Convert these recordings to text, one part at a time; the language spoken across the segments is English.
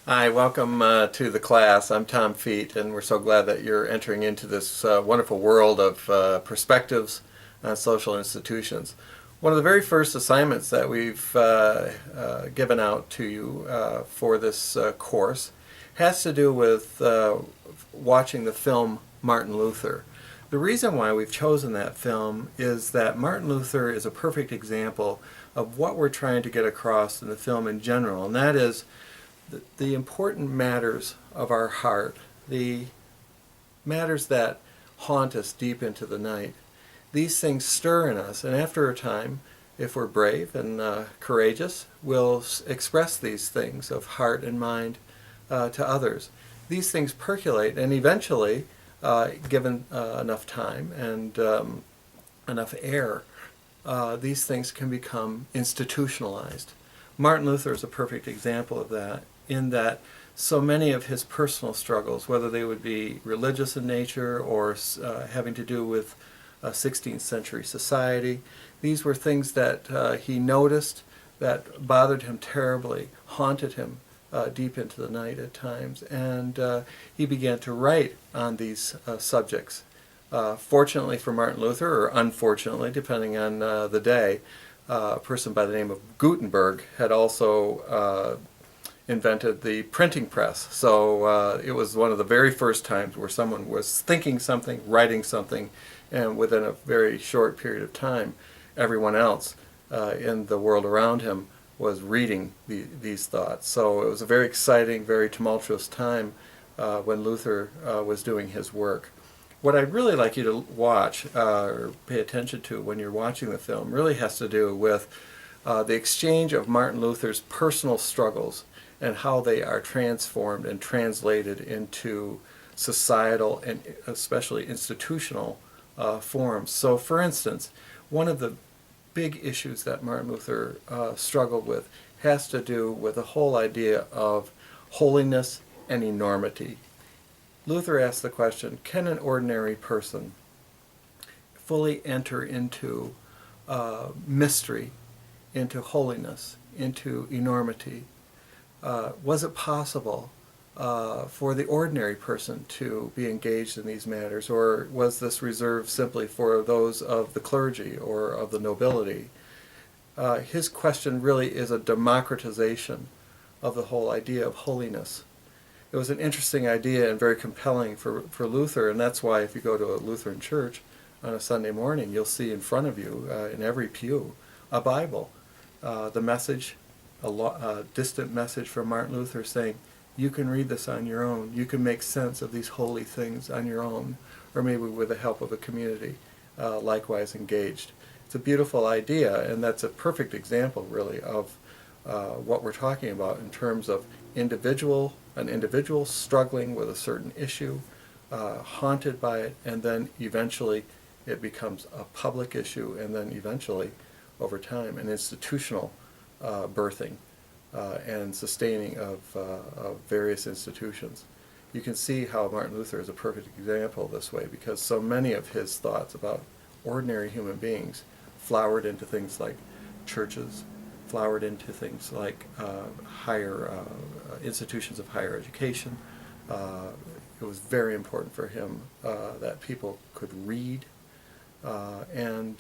Hi, welcome to the class. I'm Tom Feet, and we're so glad that you're entering into this wonderful world of perspectives on social institutions. One of the very first assignments that we've given out to you for this course has to do with watching the film Martin Luther. The reason why we've chosen that film is that Martin Luther is a perfect example of what we're trying to get across in the film in general, and that is the important matters of our heart, the matters that haunt us deep into the night. These things stir in us, and after a time, if we're brave and courageous, we'll express these things of heart and mind to others. These things percolate, and eventually, given enough time and enough air, these things can become institutionalized. Martin Luther is a perfect example of that, in that so many of his personal struggles, whether they would be religious in nature or having to do with 16th century society, these were things that he noticed that bothered him terribly, haunted him deep into the night at times, and he began to write on these subjects. Fortunately for Martin Luther, or unfortunately, depending on the day, a person by the name of Gutenberg had also invented the printing press. So it was one of the very first times where someone was thinking something, writing something, and within a very short period of time, everyone else in the world around him was reading these thoughts. So it was a very exciting, very tumultuous time when Luther was doing his work. What I'd really like you to watch or pay attention to when you're watching the film really has to do with the exchange of Martin Luther's personal struggles and how they are transformed and translated into societal and especially institutional forms. So for instance, one of the big issues that Martin Luther struggled with has to do with the whole idea of holiness and enormity. Luther asked the question, can an ordinary person fully enter into mystery, into holiness, into enormity? Was it possible for the ordinary person to be engaged in these matters, or was this reserved simply for those of the clergy or of the nobility? His question really is a democratization of the whole idea of holiness. It was an interesting idea and very compelling for Luther, and that's why if you go to a Lutheran church on a Sunday morning, you'll see in front of you, in every pew, a Bible. The message, a distant message from Martin Luther saying, you can read this on your own, you can make sense of these holy things on your own, or maybe with the help of a community likewise engaged. It's a beautiful idea, and that's a perfect example, really, of what we're talking about in terms of an individual struggling with a certain issue, haunted by it, and then eventually it becomes a public issue, and then eventually, over time, an institutional birthing and sustaining of various institutions. You can see how Martin Luther is a perfect example this way, because so many of his thoughts about ordinary human beings flowered into things like churches, flowered into things like higher institutions of higher education. It was very important for him that people could read, and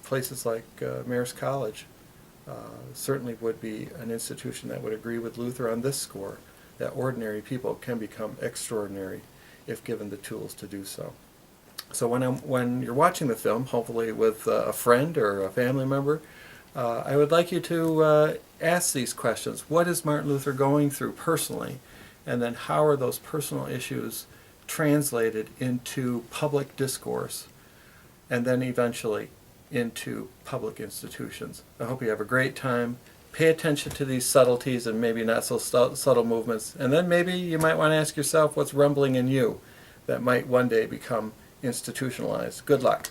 places like Marist College certainly would be an institution that would agree with Luther on this score, that ordinary people can become extraordinary if given the tools to do so. So when you're watching the film, hopefully with a friend or a family member, I would like you to ask these questions. What is Martin Luther going through personally? And then how are those personal issues translated into public discourse, and then eventually into public institutions? I hope you have a great time. Pay attention to these subtleties and maybe not so subtle movements. And then maybe you might want to ask yourself what's rumbling in you that might one day become institutionalized. Good luck.